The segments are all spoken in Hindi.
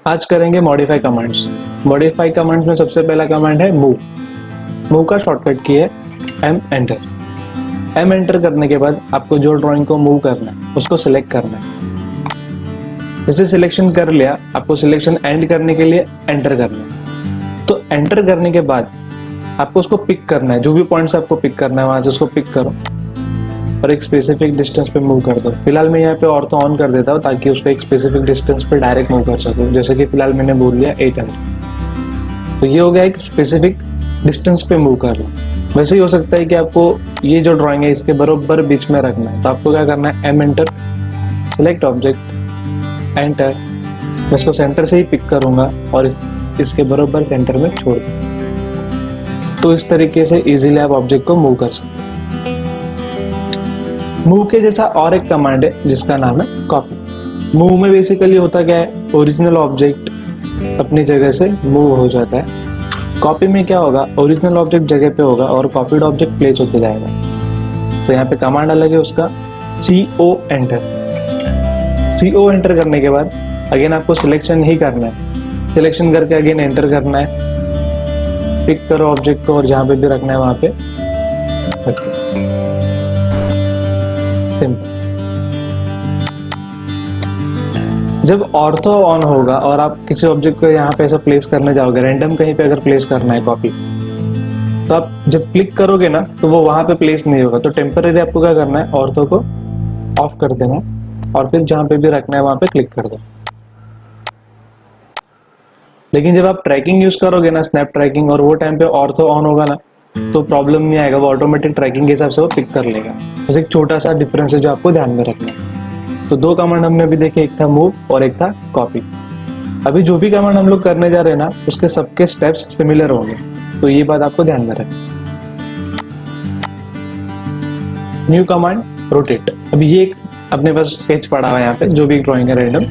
आज करेंगे मॉडिफाई कमांड्स। मॉडिफाई कमांड्स में सबसे पहला कमांड है मूव। मूव का शॉर्टकट की है एम एंटर। एम एंटर करने के बाद आपको जो ड्राइंग को मूव करना है उसको सिलेक्ट करना है। जैसे सिलेक्शन कर लिया, आपको सिलेक्शन एंड करने के लिए एंटर करना है। तो एंटर करने के बाद आपको उसको पिक करना है, जो भी पॉइंट्स आपको पिक करना है वहां से उसको पिक करो और एक स्पेसिफिक डिस्टेंस पे मूव कर दो। फिलहाल मैं यहाँ पे ऑर्थो ऑन कर देता हूँ ताकि उसको एक स्पेसिफिक डिस्टेंस पे डायरेक्ट मूव कर सकूँ। जैसे कि फिलहाल मैंने बोल दिया 800, तो ये हो गया एक स्पेसिफिक डिस्टेंस पे मूव कर लो। वैसे ही हो सकता है कि आपको ये जो ड्राइंग है इसके बराबर बीच में रखना है, तो आपको क्या करना है, M enter, select object, enter. मैं इसको सेंटर से ही पिक करूंगा और इसके बराबर सेंटर में छोड़ दूँ। तो इस तरीके से इजीली आप ऑब्जेक्ट को मूव कर सकते हैं। मूव के जैसा और एक कमांड है जिसका नाम है कॉपी। मूव में बेसिकली होता क्या है, ओरिजिनल ऑब्जेक्ट अपनी जगह से मूव हो जाता है। कॉपी में क्या होगा, ओरिजिनल ऑब्जेक्ट जगह पे होगा और कॉपीड ऑब्जेक्ट प्लेस होते जाएगा। तो यहाँ पे कमांड अलग है उसका, CO एंटर। CO एंटर करने के बाद अगेन आपको सिलेक्शन ही करना है। सिलेक्शन करके अगेन एंटर करना है, पिक करो ऑब्जेक्ट को और जहाँ पे भी रखना है वहां पे रखो। सिंपल। जब ऑर्थो ऑन होगा और आप किसी ऑब्जेक्ट को यहाँ पे ऐसा प्लेस करने जाओगे, रैंडम कहीं पे अगर प्लेस करना है कॉपी, तो आप जब क्लिक करोगे ना तो वो वहां पे प्लेस नहीं होगा। तो टेम्पररी आपको क्या करना है, ऑर्थो को ऑफ कर देना और फिर जहां पे भी रखना है वहां पे क्लिक कर दो। लेकिन जब आप ट्रैकिंग यूज करोगे ना, स्नैप ट्रैकिंग, और वो टाइम पे ऑर्थो ऑन होगा ना, तो प्रॉब्लम नहीं आएगा, वो ऑटोमेटिक ट्रैकिंग के हिसाब से वो पिक कर लेगा। बस एक छोटा सा डिफरेंस है जो आपको ध्यान में रखना है। तो दो कमांड हमने अभी देखे, एक था मूव और एक था कॉपी। अभी जो भी कमांड हम लोग करने जा रहे हैं ना, उसके सबके स्टेप्स सिमिलर होंगे, तो ये बात आपको ध्यान में रखना। New command rotate. अभी ये एक अपने पास स्केच पड़ा हुआ है यहाँ पे, जो भी ड्राइंग है रैंडम,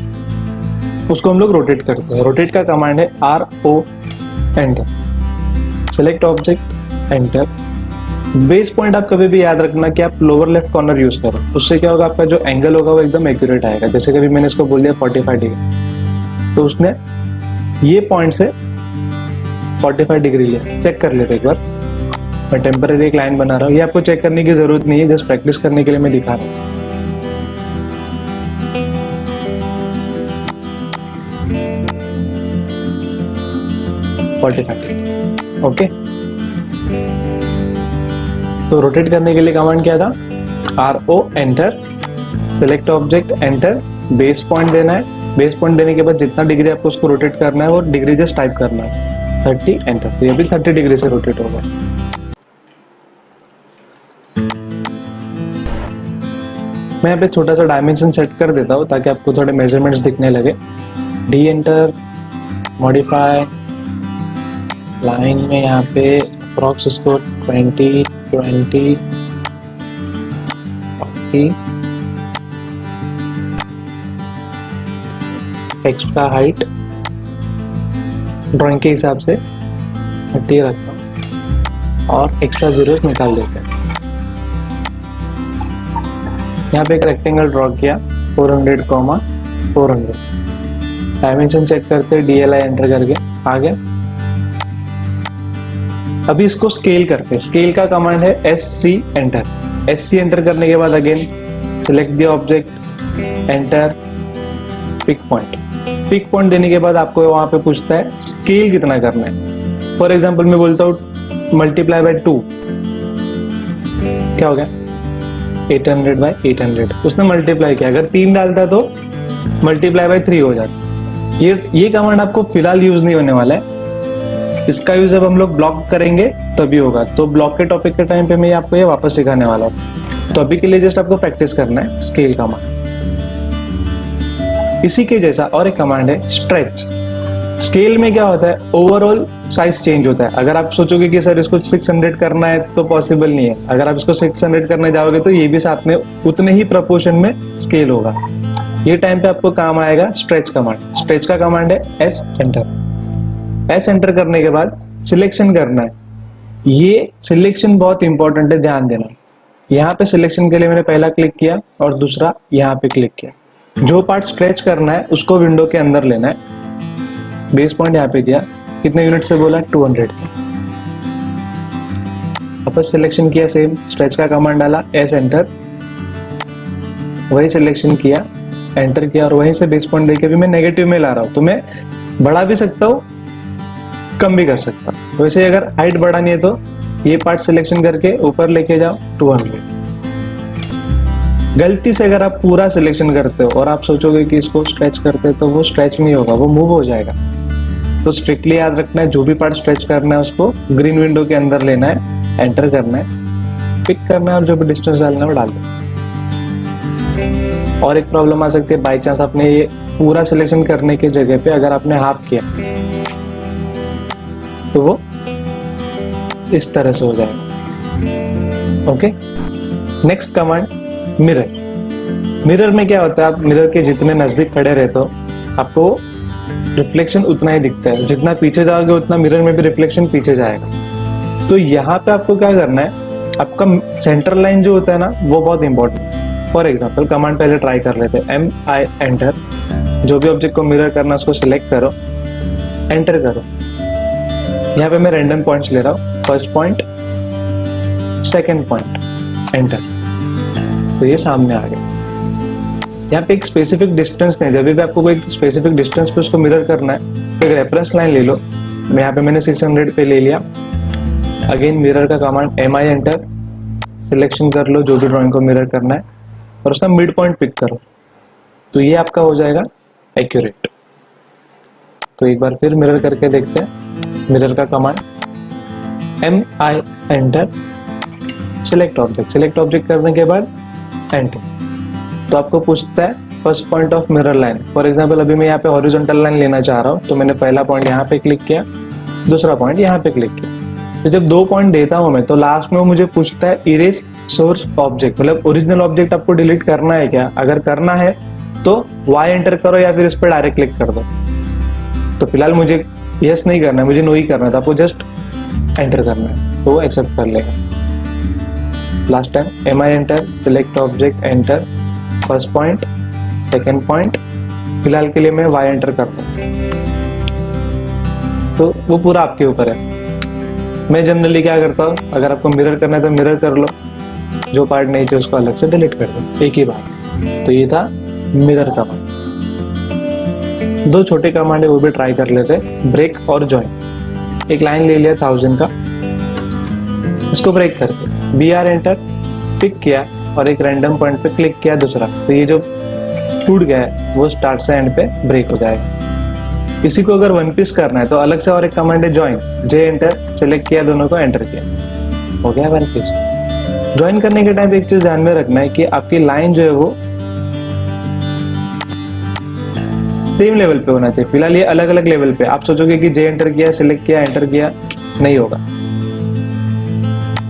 उसको हम लोग रोटेट करते हैं। रोटेट का कमांड है RO enter, select object, enter. Base point आप कभी भी याद रखना कि आप लोअर लेफ्ट कॉर्नर यूज करो, उससे क्या होगा, आपका जो एंगल होगा वो एकदम एक्यूरेट आएगा। जैसे कभी मैंने इसको बोल दिया 45 डिग्री, तो उसने ये पॉइंट से 45 डिग्री लिया। चेक कर लेते एक बार। मैं टेम्पररी एक लाइन बना रहा हूँ, ये आपको चेक करने की जरूरत नहीं है, जस्ट प्रैक्टिस करने के लिए मैं दिखा रहा हूँ। ओके, तो रोटेट करने के लिए कमांड क्या था, RO enter, select object, enter. Base point देना है। बेस पॉइंट देने के बाद जितना डिग्री आपको उसको रोटेट करना है वो डिग्री जस्ट टाइप करना है, 30 एंटर। तो ये भी 30 डिग्री से रोटेट होगा। मैं यहाँ पे छोटा सा डायमेंशन सेट कर देता हूँ ताकि आपको थोड़े मेजरमेंट्स दिखने लगे। D एंटर, मॉडिफाई, लाइन में यहाँ पे अप्रॉक्स इसको 20, 40, टेक्स्ट का हाइट ड्राइंग के हिसाब से 30 रखता हूँ और एक्स्ट्रा जीरोस निकाल देते हैं। यहाँ पे एक रेक्टेंगल ड्रॉ किया 400, 400। डायमेंशन चेक करते, DLI एंटर करके आ गया। अभी इसको स्केल करते हैं। स्केल का कमांड है SC एंटर। SC एंटर करने के बाद again select the object, enter, pick point. Pick point देने के बाद आपको वहां पे पूछता है स्केल कितना करना है। फॉर एग्जांपल मैं बोलता हूँ मल्टीप्लाई बाय 2, क्या हो गया, 800 बाय 800। उसने मल्टीप्लाई किया, अगर 3 डालता तो मल्टीप्लाई बाय 3 हो जाता। ये कमांड आपको फिलहाल यूज नहीं होने वाला है, इसका यूज जब हम लोग ब्लॉक करेंगे तभी होगा। तो ब्लॉक के टॉपिक के टाइम पे मैं आपको ये वापस सिखाने वाला हूँ। तो अभी के लिए जस्ट आपको प्रैक्टिस करना है स्केल कमांड। इसी के जैसा और एक कमांड है स्ट्रेच। स्केल में क्या होता है, ओवरऑल साइज चेंज होता है। अगर आप सोचोगे कि सर इसको 600 करना है तो पॉसिबल नहीं है। अगर आप इसको 600 करने जाओगे तो ये भी साथ में उतने ही प्रपोर्शन में स्केल होगा। ये टाइम पे आपको काम आएगा स्ट्रेच कमांड। स्ट्रेच का कमांड है S एंटर। S एंटर करने के बाद सिलेक्शन करना है। ये सिलेक्शन बहुत इंपॉर्टेंट है, ध्यान देना। यहाँ पे सिलेक्शन के लिए मैंने पहला क्लिक किया और दूसरा यहाँ पे क्लिक किया। जो पार्ट स्ट्रेच करना है उसको विंडो के अंदर लेना है बेस पॉइंट यहाँ पे दिया, कितने यूनिट से बोला, 200 से। वापस सिलेक्शन किया, सेम स्ट्रेच का कमांड डाला, एस एंटर, वही सिलेक्शन किया, एंटर किया, और वहीं से बेस पॉइंट देके भी मैं नेगेटिव में ला रहा हूँ, तो मैं बढ़ा भी सकता हूँ, कम भी कर सकता हूँ। तो वैसे अगर हाइट बढ़ानी है तो ये पार्ट सिलेक्शन करके ऊपर लेके जाओ 200। गलती से अगर आप पूरा सिलेक्शन करते हो और आप सोचोगे कि इसको स्ट्रेच करते हो, तो वो स्ट्रेच नहीं होगा, वो मूव हो जाएगा। तो स्ट्रिक्टली याद रखना है, जो भी पार्ट स्ट्रेच करना है उसको ग्रीन विंडो के अंदर लेना है, एंटर करना है, पिक करना है, और जो भी डिस्टेंस डालना है वो डाल दो। और एक प्रॉब्लम आ सकती है, बाई चांस आपने ये पूरा सिलेक्शन करने की जगह पे अगर आपने हाफ किया तो वो इस तरह से हो जाएगा। Okay, next command mirror. Mirror में क्या होता है, आप मिरर के जितने नजदीक खड़े रहते हो आपको रिफ्लेक्शन उतना ही दिखता है, जितना पीछे जाओगे उतना मिरर में भी रिफ्लेक्शन पीछे जाएगा। तो यहाँ पे आपको क्या करना है, आपका सेंटर लाइन जो होता है ना वो बहुत इंपॉर्टेंट। फॉर एग्जाम्पल कमांड पहले ट्राई कर लेते हैं, MI एंटर, जो भी ऑब्जेक्ट को मिरर करना उसको सिलेक्ट करो, एंटर करो। यहाँ पे मैं रैंडम पॉइंट्स ले रहा हूँ, first point, second point, enter, तो ये सामने आ गया। यहाँ पे एक स्पेसिफिक डिस्टेंस नहीं, जब भी आपको कोई स्पेसिफिक डिस्टेंस पे उसको मिरर करना है तो एक रेफरेंस लाइन ले लो। यहाँ पे मैंने 600 पे ले लिया। अगेन मिरर का कमांड MI एंटर, सिलेक्शन कर लो जो भी ड्राइंग को मिरर करना है और उसका मिड पॉइंट पिक करो, तो ये आपका हो जाएगा एक्यूरेट। तो एक बार फिर मिरर करके देखते हैं। मिरर का command MI enter, select object, select object करने के बाद एंटर। तो आपको पूछता है first point of mirror line. For example अभी मैं यहाँ पे हॉरिजॉन्टल लाइन लेना चाह रहा हूँ, तो मैंने पहला पॉइंट यहाँ पे क्लिक किया, दूसरा पॉइंट यहाँ पे क्लिक किया। तो जब 2 पॉइंट देता हूँ मैं, तो लास्ट में मुझे पूछता है इरेज सोर्स ऑब्जेक्ट, मतलब ओरिजिनल ऑब्जेक्ट आपको डिलीट करना है क्या। अगर करना है तो Y एंटर करो या फिर इस पर डायरेक्ट क्लिक कर दो। तो फिलहाल मुझे यस नहीं करना है, मुझे नो ही करना है, तो आपको जस्ट एंटर करना है, तो वो एक्सेप्ट कर लेगा। Last time MI enter, select object, enter, first point, second point, फिलहाल के लिए मैं Y एंटर करता हूँ। तो वो पूरा आपके ऊपर है। मैं जनरली क्या करता हूँ, अगर आपको मिरर करना है तो मिरर कर लो, जो पार्ट नहीं चाहिए उसको अलग से डिलीट कर दो, एक ही बात। तो ये था मिरर कमांड। 2 छोटे कमांड है वो भी ट्राई कर लेते हैं, ब्रेक और जॉइन। एक लाइन ले लिया 1000 का, इसको ब्रेक करके BR एंटर, पिक किया और एक रैंडम पॉइंट पे क्लिक किया दूसरा, तो ये जो टूट गया है वो स्टार्ट से एंड पे ब्रेक हो जाएगा। इसी को अगर 1 पीस करना है तो अलग से और एक कमांड है जॉइन, J एंटर, सेलेक्ट किया, दोनों को एंटर किया, हो गया 1 पीस। ज्वाइन करने के टाइम एक चीज ध्यान में रखना है कि आपकी लाइन जो है वो सेम लेवल पे होना चाहिए। फिलहाल ये अलग अलग लेवल पे, आप सोचोगे कि J एंटर किया, सिलेक्ट किया, एंटर किया, नहीं होगा।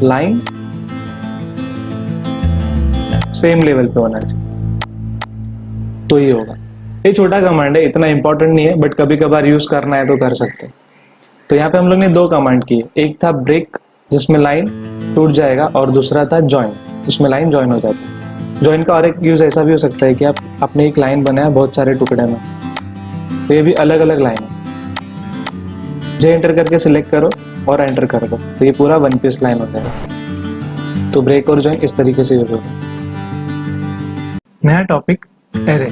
लाइन सेम लेवल पे होना चाहिए, तो ये होगा। ये छोटा कमांड है, इतना इंपॉर्टेंट नहीं है, बट कभी कभार यूज करना है तो कर सकते हैं। तो यहाँ पे हम लोग ने 2 कमांड किए, एक था ब्रेक जिसमें लाइन टूट जाएगा, और दूसरा था जॉइन जिसमें लाइन जॉइन हो जाती है। जॉइन का और एक यूज ऐसा भी हो सकता है कि आपने एक लाइन बनाया बहुत सारे टुकड़े में, तो ये भी अलग अलग लाइन है। J एंटर करके सिलेक्ट करो और एंटर कर दो, तो ये पूरा 1 पीस लाइन हो जाएगा। तो ब्रेक और जॉइन इस तरीके से यूज होगा। नया टॉपिक, एरे।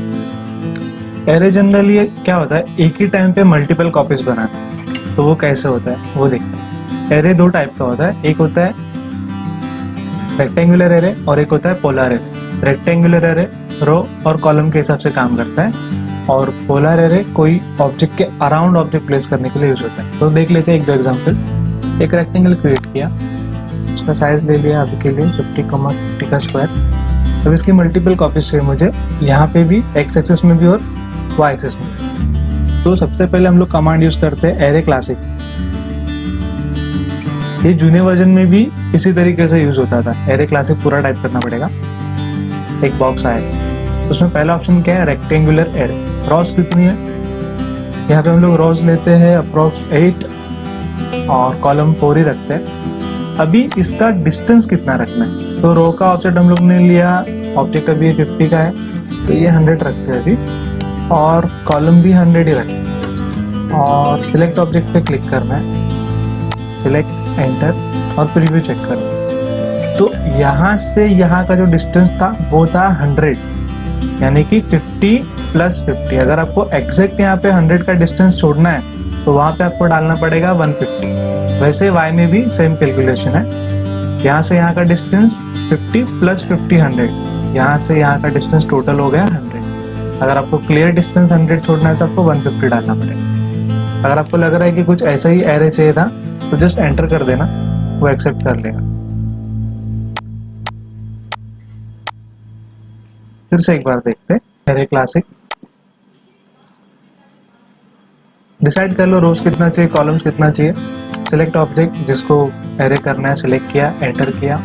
एरे जनरली क्या होता है, एक ही टाइम पे मल्टीपल कॉपीज बनाना। तो वो कैसे होता है वो देखते हैं। एरे 2 टाइप का होता है, एक होता है रेक्टेंगुलर एरे और एक होता है पोलर एरे। रेक्टेंगुलर एरे रो और कॉलम के हिसाब से काम करता है, और पोलर एरे कोई ऑब्जेक्ट के अराउंड ऑब्जेक्ट प्लेस करने के लिए यूज होता है। तो देख लेते हैं 1-2 एग्जाम्पल। एक रेक्टेंगल क्रिएट किया, उसका साइज ले लिया अभी के लिए 50 का स्क्वायर। अब इसकी मल्टीपल कॉपीज चाहिए मुझे, यहाँ पे भी एक्स एक्सिस में भी और वाई एक्सिस में। तो सबसे पहले हम लोग कमांड यूज करते हैं एरे क्लासिक। ये जूने वर्जन में भी इसी तरीके से यूज होता था। एरे क्लासिक पूरा टाइप करना पड़ेगा। एक बॉक्स आएगा, उसमें पहला ऑप्शन क्या है, रेक्टेंगुलर एरे। रॉस कितनी है, यहाँ पे हम लोग रॉस लेते हैं अप्रोक्स 8 और कॉलम 4 ही रखते हैं। अभी इसका डिस्टेंस कितना रखना है, तो रो का ऑब्जेक्ट हम लोग ने लिया, ऑब्जेक्ट अभी 50 का है तो ये 100 रखते हैं अभी, और कॉलम भी 100 ही रखते हैं। और सिलेक्ट ऑब्जेक्ट पे क्लिक करना है, सिलेक्ट एंटर और प्रीव्यू चेक करना है। तो यहाँ से यहाँ का जो डिस्टेंस था वो था 100, यानी कि 50 + 50। अगर आपको एग्जैक्ट यहाँ पे 100 का डिस्टेंस छोड़ना है तो वहाँ पे आपको डालना पड़ेगा 150। वैसे y में भी सेम कैलकुलेशन है, यहाँ से यहाँ का डिस्टेंस 50 + 50 100, यहाँ से यहाँ का डिस्टेंस टोटल हो गया 100। अगर आपको क्लियर डिस्टेंस 100 छोड़ना है तो आपको 150 डालना पड़ेगा। अगर आपको लग रहा है कि कुछ ऐसा ही एरे चाहिए था तो जस्ट एंटर कर देना, वो एक्सेप्ट कर लेगा। फिर से एक बार देखते हैं एरे क्लासिक। डिसाइड कर लो रोज कितना चाहिए, कॉलम्स कितना चाहिए। सिलेक्ट ऑब्जेक्ट जिसको एरे करना है, सिलेक्ट किया, एंटर किया।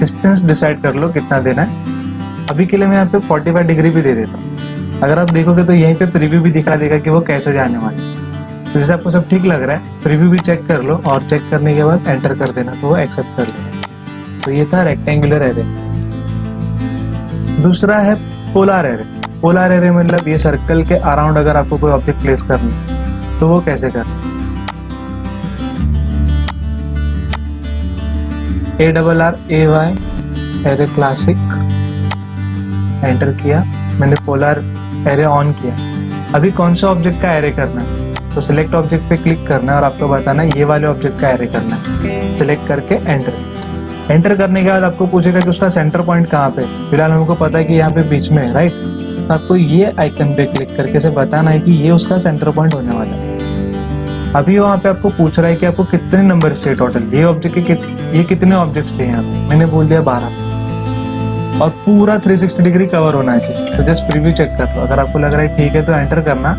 डिस्टेंस डिसाइड कर लो कितना देना है। अभी के लिए मैं यहाँ पे 45 डिग्री भी दे देता हूँ। अगर आप देखोगे तो यहीं पे प्रीव्यू भी दिखा देगा कि वो कैसे जाने वाला है। तो जैसे आपको सब ठीक लग रहा है, प्रीव्यू भी चेक कर लो और चेक करने के बाद एंटर कर देना, तो वो एक्सेप्ट कर लेगा। तो ये था रेक्टेंगुलर एरे। दूसरा है पोलर एरे। पोलर एरे मतलब ये सर्कल के अराउंड अगर आपको कोई ऑब्जेक्ट प्लेस करना है तो वो कैसे करना है। ARRAY एरे क्लासिक, एंटर किया, मैंने पोलर एरे ऑन किया। अभी कौन सा ऑब्जेक्ट का एरे करना है तो सिलेक्ट ऑब्जेक्ट पे क्लिक करना है और आपको बताना है ये वाले ऑब्जेक्ट का एरे करना है। सिलेक्ट करके एंटर करने के बाद आपको पूछेगा कि उसका सेंटर पॉइंट कहाँ पे। फिलहाल हमको पता है कि यहाँ पे बीच में है, राइट। तो आपको ये आइकन पे क्लिक करके से बताना है कि ये उसका सेंटर पॉइंट होने वाला है। अभी वहाँ पे आपको पूछ रहा है कि आपको कितने नंबर चाहिए टोटल, ये ऑब्जेक्ट के ये कितने ऑब्जेक्ट्स चाहिए यहाँ पे। मैंने बोल दिया 12 और पूरा 360 डिग्री कवर होना चाहिए। तो जस्ट प्रीव्यू चेक कर लो, अगर आपको लग रहा है ठीक है तो एंटर करना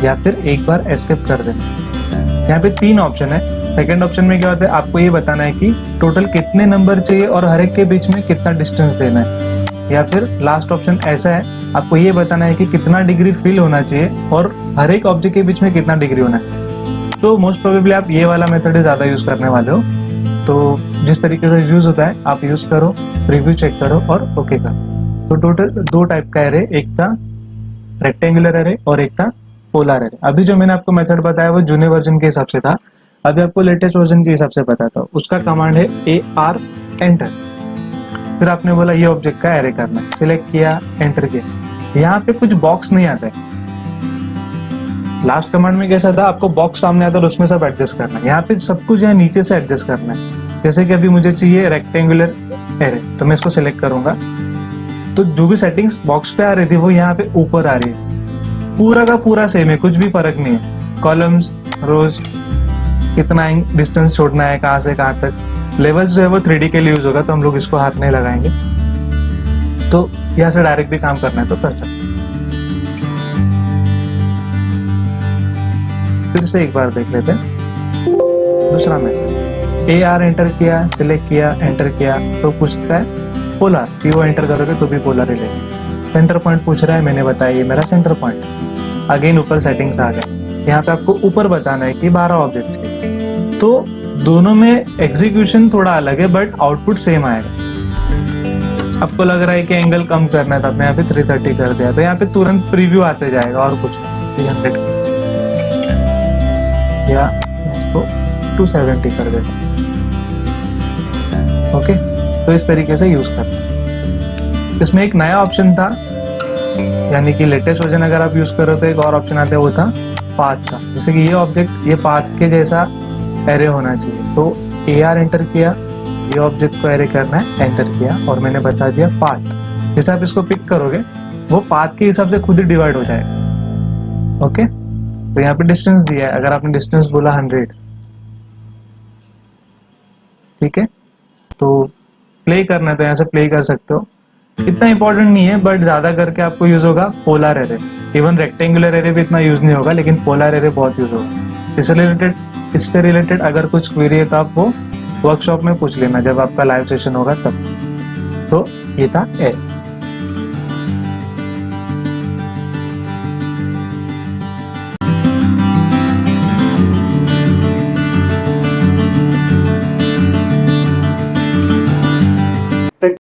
या फिर एक बार एस्केप कर देना। यहाँ पे 3 ऑप्शन है। सेकंड ऑप्शन में क्या होता है, आपको ये बताना है कि टोटल कितने नंबर चाहिए और हर एक के बीच में कितना डिस्टेंस देना है। या फिर लास्ट ऑप्शन ऐसा है, आपको ये बताना है कि कितना डिग्री फिल होना चाहिए और हर एक ऑब्जेक्ट के बीच में कितना डिग्री होना चाहिए। तो मोस्ट प्रोबेबली आप ये वाला मेथड ज़्यादा यूज़ करने वाले हो। तो जिस तरीके से यूज़ होता है आप यूज़ करो, रिव्यू चेक करो और ओके करो। तो टोटल 2 टाइप का एरे, एक था रेक्टेंगुलर एरे और एक था पोलर एरे। अभी जो मैंने आपको मेथड बताया वो जूने वर्जन के हिसाब से था, अभी आपको लेटेस्ट वर्जन के हिसाब से बताता हूँ। उसका कमांड है AR एंटर। फिर आपने बोला ये ऑब्जेक्ट का एरे करना है, सिलेक्ट किया, एंटर किया। यहाँ पे कुछ बॉक्स नहीं आता है। लास्ट कमांड में कैसा था, आपको बॉक्स सामने आता है और उसमें सब एडजस्ट करना है। यहाँ पे सब कुछ यहाँ नीचे से एडजस्ट करना है। जैसे कि अभी मुझे चाहिए रेक्टेंगुलर एरे, तो मैं इसको सिलेक्ट करूंगा तो जो भी सेटिंग्स बॉक्स पे आ रही थी वो यहाँ पे ऊपर आ रही है। पूरा का पूरा सेम है, कुछ भी फर्क नहीं है। कॉलम्स, रोज, कितना डिस्टेंस छोड़ना है, कहाँ से कहाँ तक। लेवल्स जो है वो 3D के लिए यूज होगा तो हम लोग इसको हाथ नहीं लगाएंगे। तो यहाँ से डायरेक्ट भी काम करना है तो कर सकते। फिर से एक बार देख लेते हैं दूसरा मेथड। AR एंटर किया, सिलेक्ट किया, एंटर किया तो पूछता है पोलर, कि वो एंटर करोगे तो भी पोलर ही लेगा। सेंटर पॉइंट पूछ रहा है, मैंने बताया ये मेरा सेंटर पॉइंट। अगेन ऊपर सेटिंग्स आ गए। यहाँ पे आपको ऊपर बताना है कि 12 ऑब्जेक्ट है। तो दोनों में एग्जीक्यूशन थोड़ा अलग है बट आउटपुट सेम आएगा। आपको लग रहा है कि एंगल कम करना है तो आपने यहाँ पे 330 कर दिया, तो यहाँ पे तुरंत प्रीव्यू आते जाएगा और कुछ 300 या इसको 270 कर देता हूं। ओके, तो इस तरीके से यूज करते हैं। इसमें एक नया ऑप्शन था, यानी कि लेटेस्ट वर्जन अगर आप यूज कर रहे हो तो एक और ऑप्शन आता है, वो था पाथ का। जैसे कि ये ऑब्जेक्ट ये पाथ के जैसा एरे होना चाहिए, तो AR एंटर किया, ये ऑब्जेक्ट को एरे करना है, एंटर किया और मैंने बता दिया पाथ। जैसे आप इसको पिक करोगे वो पाथ के हिसाब से खुद ही डिवाइड हो जाएगा। ओके, तो यहाँ पे डिस्टेंस दिया है, अगर आपने डिस्टेंस बोला 100, ठीक है, तो प्ले करना है तो यहाँ से प्ले कर सकते हो। इतना इंपॉर्टेंट नहीं है बट ज्यादा करके आपको यूज होगा polar array. Even rectangular array भी इतना यूज नहीं होगा, लेकिन पोलर एरे बहुत यूज होगा। इससे रिलेटेड अगर कुछ क्वेरी है तो आप वो वर्कशॉप में पूछ लेना जब आपका लाइव सेशन होगा तब। तो ये था एरे।